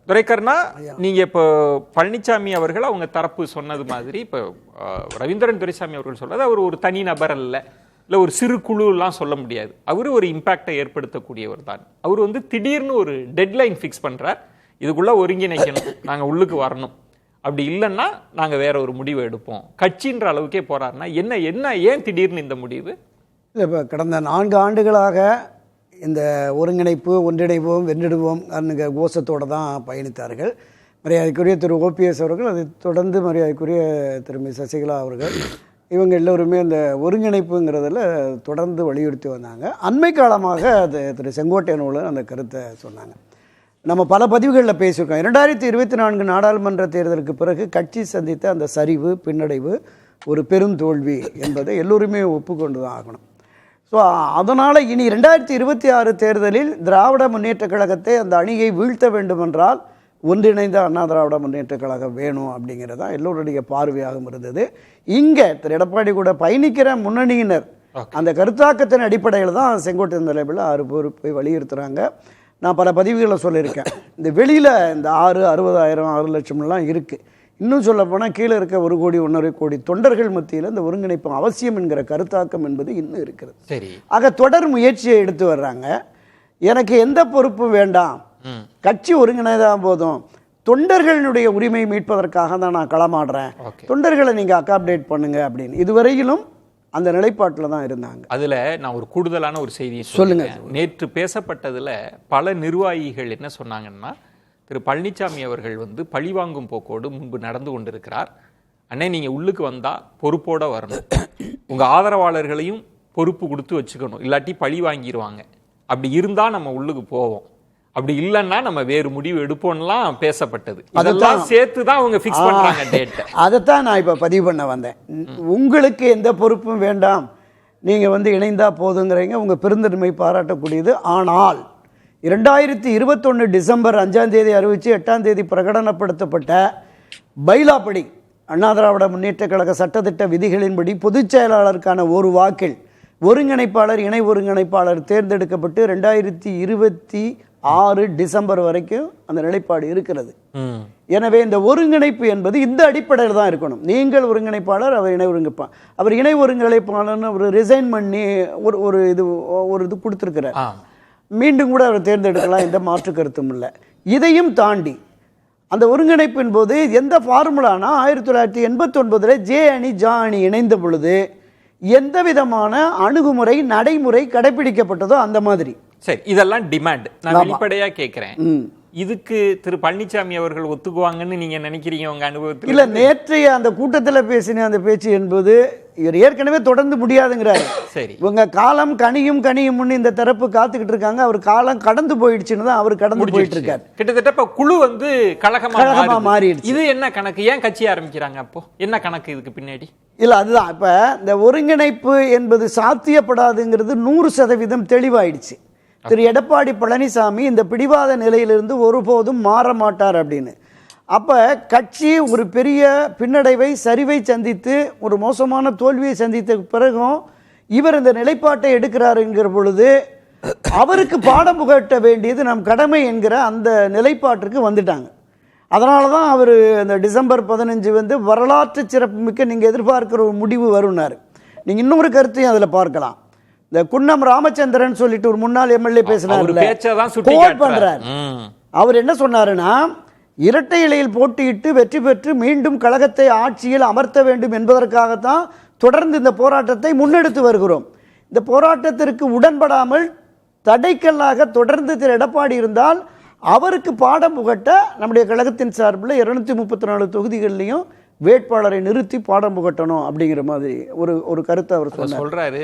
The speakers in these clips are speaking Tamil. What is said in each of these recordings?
துரைக்கர்ணா, நீங்க இப்போ பழனிசாமி அவர்கள் அவங்க தரப்பு சொன்னது மாதிரி இப்போ ரவீந்திரன் துரைசாமி அவர்கள் சொல்றது அவர் ஒரு தனி நபர் அல்ல, இல்லை ஒரு சிறு குழுலாம் சொல்ல முடியாது. அவர் ஒரு இம்பாக்டை ஏற்படுத்தக்கூடியவர் தான். அவர் வந்து திடீர்னு ஒரு டெட்லைன் ஃபிக்ஸ் பண்றார், இதுக்குள்ள ஒருங்கிணைக்கணும், நாங்கள் உள்ளுக்கு வரணும், அப்படி இல்லைன்னா நாங்கள் வேற ஒரு முடிவு எடுப்போம், கட்சின்ற அளவுக்கே போறாருன்னா என்ன என்ன ஏன் திடீர்னு இந்த முடிவு? இப்போ கடந்த 4 ஆண்டுகளாக இந்த ஒருங்கிணைப்பு, ஒன்றிணைவோம், வென்றிடுவோம் கோஷத்தோடு தான் பயணித்தார்கள். மரியாதைக்குரிய திரு ஓபிஎஸ் அவர்கள், அதை தொடர்ந்து மரியாதைக்குரிய திருமதி சசிகலா அவர்கள், இவங்க எல்லோருமே இந்த ஒருங்கிணைப்புங்கிறதுல தொடர்ந்து வலியுறுத்தி வந்தாங்க. அண்மை காலமாக அது திரு செங்கோட்டையனோடு அந்த கருத்தை சொன்னாங்க. நம்ம பல பதிவுகளில் பேசியிருக்கோம். 2024 நாடாளுமன்ற தேர்தலுக்கு பிறகு கட்சி சந்தித்த அந்த சரிவு, பின்னடைவு ஒரு பெருந்தோல்வி என்பதை எல்லோருமே ஒப்புக்கொண்டு தான் ஆகணும். ஸோ அதனால் இனி 2026 தேர்தலில் திராவிட முன்னேற்றக் கழகத்தை, அந்த அணியை வீழ்த்த வேண்டுமென்றால் ஒன்றிணைந்த அண்ணா திராவிட முன்னேற்றக் கழகம் வேணும் அப்படிங்கிறது தான் எல்லோருடைய பார்வையாகவும் இருந்தது. இங்கே திரு எடப்பாடி கூட பயணிக்கிற முன்னணியினர் அந்த கருத்தாக்கத்தின் அடிப்படையில் தான் செங்கோட்டையன் தலைமையில் 6 பேர் போய் வலியுறுத்துகிறாங்க. நான் பல பதிவுகளை சொல்லியிருக்கேன். இந்த வெளியில் இந்த 60,000 6 லட்சம்லாம் இருக்குது. இன்னும் சொல்லப்போனால் கீழே இருக்க 1 கோடி 1.5 கோடி தொண்டர்கள் மத்தியில் இந்த ஒருங்கிணைப்பு அவசியம் என்கிற கருத்தாக்கம் என்பது இன்னும் இருக்கிறது. சரி, ஆக தொடர் முயற்சியை எடுத்து வர்றாங்க. எனக்கு எந்த பொறுப்பும் வேண்டாம், கட்சி ஒருங்கிணைதான் போதும், தொண்டர்களுடைய உரிமை மீட்பதற்காக தான் நான் களமாடுறேன், தொண்டர்களை நீங்கள் அகாமடேட் பண்ணுங்க அப்படின்னு இதுவரையிலும் அந்த நிலைப்பாட்டில் தான் இருந்தாங்க. அதுல நான் ஒரு கூடுதலான ஒரு செய்தியை சொல்லுங்க. நேற்று பேசப்பட்டதுல பல நிர்வாகிகள் என்ன சொன்னாங்கன்னா, திரு பழனிசாமி அவர்கள் வந்து பழிவாங்கும் போக்கோடு முன்பு நடந்து கொண்டிருக்கிறார், அண்ணே நீங்க உள்ளுக்கு வந்தா பொறுப்போட வரணும், உங்க ஆதரவாளர்களையும் பொறுப்பு கொடுத்து வச்சுக்கணும், இல்லாட்டி பழி வாங்கிடுவாங்க, அப்படி இருந்தா நம்ம உள்ளுக்கு போவோம், அப்படி இல்லைன்னா நம்ம வேறு முடிவு எடுப்போம்லாம் பேசப்பட்டது. அதெல்லாம் சேர்த்து தான் அவங்க ஃபிக்ஸ் பண்றாங்க டேட். அதைத்தான் நான் இப்போ பதிவு பண்ண வந்தேன். உங்களுக்கு எந்த பொறுப்பும் வேண்டாம், நீங்கள் வந்து இணைந்தா போதுங்கிறீங்க, உங்கள் பெருந்தன்மை பாராட்டக்கூடியது. ஆனால் 2021 டிசம்பர் 5ஆம் தேதி அறிவித்து 8ஆம் தேதி பிரகடனப்படுத்தப்பட்ட பைலாப்படி அண்ணா திராவிட முன்னேற்ற கழக சட்டத்திட்ட விதிகளின்படி பொதுச் செயலாளருக்கான ஒரு வாக்கில் ஒருங்கிணைப்பாளர், இணை ஒருங்கிணைப்பாளர் தேர்ந்தெடுக்கப்பட்டு 2026 டிசம்பர் வரைக்கும் அந்த நிலைப்பாடு இருக்கிறது. எனவே இந்த ஒருங்கிணைப்பு என்பது இந்த அடிப்படையில் தான் இருக்கணும். நீங்கள் ஒருங்கிணைப்பாளர், அவர் இணை ஒருங்கிணைப்பாளர். அவர் இணை ஒருங்கிணைப்பாளர்னு ஒரு ரிசைன் பண்ணி ஒரு இது கொடுத்துருக்கிறார். மீண்டும் கூட அவர் தேர்ந்தெடுக்கலாம், எந்த மாற்று கருத்தும் இல்லை. இதையும் தாண்டி அந்த ஒருங்கிணைப்பின் போது எந்த ஃபார்முலானா 1989 ஜே அணி ஜா அணி இணைந்த பொழுது எந்த விதமான அணுகுமுறை நடைமுறை கடைபிடிக்கப்பட்டதோ அந்த மாதிரி. சரி, இதெல்லாம் டிமாண்ட். நான் வெளிப்படையா கேட்கிறேன், இதுக்கு திரு பழனிசாமி அவர்கள் ஒத்துக்குவாங்கன்னு நீங்க நினைக்கிறீங்க உங்க அனுபவத்தில்? இல்ல, நேற்றைய அந்த கூட்டத்தில் பேசின அந்த பேச்சு என்பது இவர் ஏற்கனவே தொடர்ந்து முடியாதுங்கிறாரு. சரி, உங்க காலம் கனியும் இந்த தரப்பு காத்துக்கிட்டு இருக்காங்க, அவர் காலம் கடந்து போயிடுச்சுன்னு தான் அவர் கடந்து போயிட்டு இருக்காரு. கிட்டத்தட்ட இப்ப குழு வந்து கழகமா மாறிடுச்சு. இது என்ன கணக்கு? ஏன் கட்சி ஆரம்பிக்கிறாங்க? அப்போ என்ன கணக்கு இதுக்கு பின்னாடி? இல்ல, அதுதான் இப்ப இந்த ஒருங்கிணைப்பு என்பது சாத்தியப்படாதுங்கிறது 100% தெளிவாயிடுச்சு. திரு எடப்பாடி பழனிசாமி இந்த பிடிவாத நிலையிலிருந்து ஒருபோதும் மாற மாட்டார் அப்படின்னு. அப்போ கட்சி ஒரு பெரிய பின்னடைவை, சரிவை சந்தித்து ஒரு மோசமான தோல்வியை சந்தித்த பிறகும் இவர் இந்த நிலைப்பாட்டை எடுக்கிறாருங்கிற பொழுது அவருக்கு பாடம் புகட்ட வேண்டியது நம் கடமை என்கிற அந்த நிலைப்பாட்டிற்கு வந்துட்டாங்க. அதனால தான் அவர் இந்த டிசம்பர் 15 வந்து வரலாற்று சிறப்புமிக்க நீங்கள் எதிர்பார்க்கிற ஒரு முடிவு வரும்னாரு. நீங்கள் இன்னொரு கருத்தையும் அதில் பார்க்கலாம். இந்த குன்னம் ராமச்சந்திரன் சொல்லிட்டு ஒரு முன்னாள் எம்எல்ஏ பேசினார், அவர் என்ன சொன்னாருன்னா, இரட்டை இலையில் போட்டியிட்டு வெற்றி பெற்று மீண்டும் கழகத்தை ஆட்சியில் அமர்த்த வேண்டும் என்பதற்காகத்தான் தொடர்ந்து இந்த போராட்டத்தை முன்னெடுத்து வருகிறோம். இந்த போராட்டத்திற்கு உடன்படாமல் தடைக்கல்லாக தொடர்ந்து திரு எடப்பாடி இருந்தால் அவருக்கு பாடம் புகட்ட நம்முடைய கழகத்தின் சார்பில் 234 தொகுதிகளிலையும் வேட்பாளரை நிறுத்தி பாடம் புகட்டணும் அப்படிங்கிற மாதிரி ஒரு கருத்தை அவர் சொல்றாரு.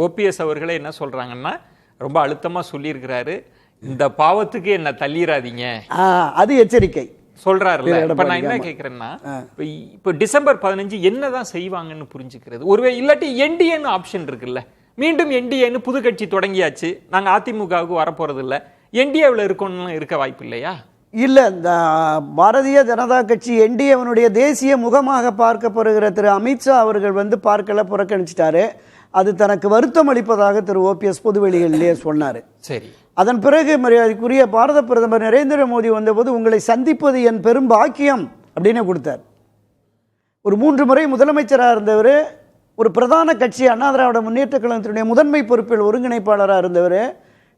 ஓபிஎஸ் அவர்களே என்ன சொல்றாங்கன்னா, ரொம்ப அழுத்தமா சொல்லியிருக்கிறாரு, இந்த பாவத்துக்கு என்ன தள்ளிராதீங்க, அது எச்சரிக்கை சொல்றாருல்ல. இப்ப நான் என்ன கேட்கிறேன்னா, இப்ப டிசம்பர் 15 என்னதான் செய்வாங்கன்னு புரிஞ்சுக்கிறது. ஒருவே இல்லாட்டி என்டிஏன்னு ஆப்ஷன் இருக்குல்ல, மீண்டும் என்டிஏன்னு புது கட்சி தொடங்கியாச்சு, நாங்க அதிமுகவுக்கு வரப்போறது இல்லை, என்டிஏவில் இருக்கணும்னு இருக்க வாய்ப்பு இல்லையா? இல்லை, இந்த பாரதிய ஜனதா கட்சி என்டிஏவனுடைய தேசிய முகமாக பார்க்கப்படுகிற திரு அமித்ஷா அவர்கள் வந்து பார்க்கல, புறக்கணிச்சிட்டாரு. அது தனக்கு வருத்தம் அளிப்பதாக திரு ஓபிஎஸ் பொதுவெளிகளிலே சொன்னார். சரி, அதன் பிறகு மரியாதைக்குரிய பாரத பிரதமர் நரேந்திர மோடி வந்தபோது உங்களை சந்திப்பது என் பெரும் பாக்கியம் அப்படின்னு கொடுத்தார். ஒரு 3 முறை முதலமைச்சராக இருந்தவர், ஒரு பிரதான கட்சி அண்ணா திராவிட முன்னேற்ற கழகத்தினுடைய முதன்மை பொறுப்பில் ஒருங்கிணைப்பாளராக இருந்தவர்,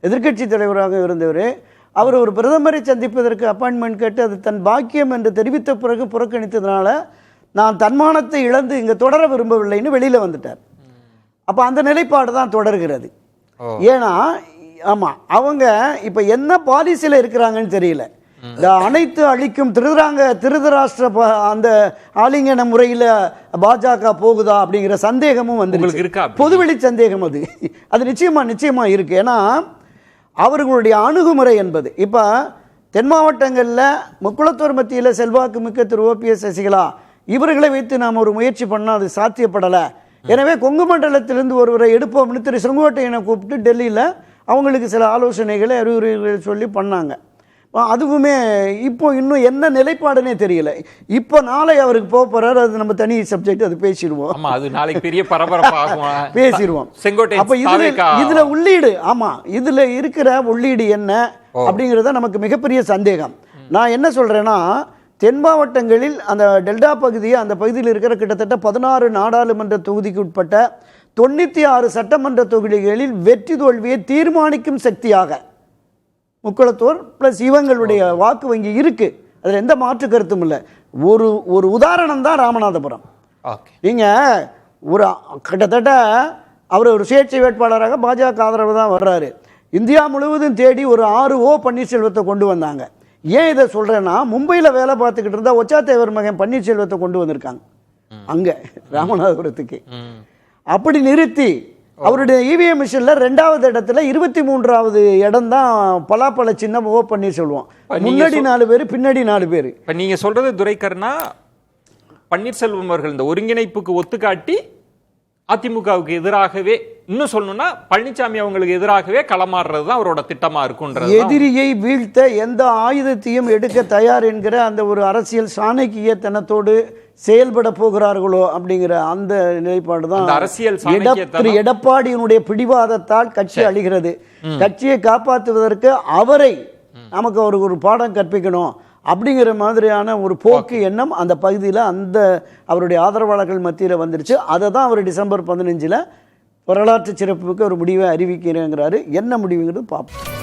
எதிர்க்கட்சி தலைவராக இருந்தவர். அவர் ஒரு பிரதமரை சந்திப்பதற்கு அப்பாயின்மெண்ட் கேட்டு அது தன் பாக்கியம் என்று தெரிவித்த பிறகு புறக்கணித்ததுனால நான் தன்மானத்தை இழந்து இங்கே தொடர விரும்பவில்லைன்னு வெளியில் வந்துட்டார். அப்போ அந்த நிலைப்பாடு தான் தொடர்கிறது. ஏன்னா ஆமாம், அவங்க இப்போ என்ன பாலிசியில் இருக்கிறாங்கன்னு தெரியல. இந்த அனைத்து அழிக்கும் திருதராஷ்டிர அந்த ஆலிங்கன முறையில் பாஜக போகுதா அப்படிங்கிற சந்தேகமும் வந்து இருக்கா? பொதுவெளி சந்தேகம் அது நிச்சயமா இருக்கு. ஏன்னா அவர்களுடைய அணுகுமுறை என்பது இப்போ தென் மாவட்டங்களில் முக்குளத்தூர் மத்தியில் செல்வாக்கு மிக்க திரு ஓபிஎஸ் சசிகலா இவர்களை வைத்து நாம் ஒரு முயற்சி பண்ணால் அது சாத்தியப்படலை. எனவே கொங்கு மண்டலத்திலிருந்து ஒருவரை எடுப்போம்னு திரு செங்கோட்டையனை கூப்பிட்டு டெல்லியில் அவங்களுக்கு சில ஆலோசனைகளை அறிவுரைகளை சொல்லி பண்ணாங்க. அதுவுமே இப்போ இன்னும் என்ன நிலைப்பாடுனே தெரியல. இப்போ நாளை அவருக்கு போக போறாரு, அது நம்ம தனி சப்ஜெக்ட், அது பேசிடுவோம். ஆமா, அது நாளைக்கு பெரிய பரபரப்பாகும், பேசிடுவோம். செங்கோட்டை அப்ப இதுல உள்ளீடு, ஆமா இதுல இருக்கிற உள்ளீடு என்ன அப்படிங்கிறத நமக்கு மிகப்பெரிய சந்தேகம். நான் என்ன சொல்றேன்னா, தென் மாவட்டங்களில் அந்த டெல்டா பகுதியை, அந்த பகுதியில் இருக்கிற கிட்டத்தட்ட 16 நாடாளுமன்ற தொகுதிக்கு உட்பட்ட 96 சட்டமன்ற தொகுதிகளில் வெற்றி தோல்வியை தீர்மானிக்கும் சக்தியாக முக்குளத்தூர் பிளஸ் இவங்களுடைய வாக்கு வங்கி இருக்கு. அதில் எந்த மாற்று கருத்தும் இல்லை. ஒரு உதாரணம் தான் ராமநாதபுரம். நீங்க ஒரு கிட்டத்தட்ட அவர் ஒரு சுயேட்சை வேட்பாளராக பாஜக ஆதரவு தான் வர்றாரு. இந்தியா முழுவதும் தேடி ஒரு 6 ஓ பன்னீர்செல்வத்தை கொண்டு வந்தாங்க. ஏன் இதை சொல்றேன்னா, மும்பையில் வேலை பார்த்துக்கிட்டு இருந்தா ஒச்சாத்தேவர் மகன் பன்னீர்செல்வத்தை கொண்டு வந்திருக்காங்க அங்க ராமநாதபுரத்துக்கு. அப்படி நிறுத்தி அவருடைய இவிஎம் மிஷின்ல 2வது இடத்துல 23வது இடம் தான் பலாப்பழ சின்னம் ஓ பன்னீர்செல்வம். முன்னாடி 4 பேர், பின்னாடி 4 பேர். இப்ப நீங்க சொல்றது துரைக்கர்ணா, பன்னீர்செல்வம் அவர்கள் இந்த ஒருங்கிணைப்புக்கு ஒத்துக்காட்டி அதிமுகவுக்கு எதிராகவே, இன்னும் சொல்லணும்னா பழனிசாமி அவங்களுக்கு எதிராகவே களமாடுறது தான் அவரோட திட்டமா இருக்குன்றது. எதிரியை வீழ்த்த எந்த ஆயுதத்தையும் எடுக்க தயார் என்கிற அந்த ஒரு அரசியல் சாணக்கியத்தனத்தோடு செயல்பட போகிறார்களோ அப்படிங்கிற அந்த நிலைப்பாடு தான் அரசியல். திரு எடப்பாடியினுடைய பிடிவாதத்தால் கட்சி அழிகிறது. கட்சியை காப்பாற்றுவதற்கு அவரை நமக்கு ஒரு பாடம் கற்பிக்கணும் அப்படிங்கிற மாதிரியான ஒரு போக்கு எண்ணம் அந்த பகுதியில் அந்த அவருடைய ஆதரவாளர்கள் மத்தியில் வந்துருச்சு. அதை தான் அவர் டிசம்பர் 15 வரலாற்று சிறப்புக்கு ஒரு முடிவை அறிவிக்கிறேங்கிறாரு. என்ன முடிவுங்கிறது பார்ப்போம்.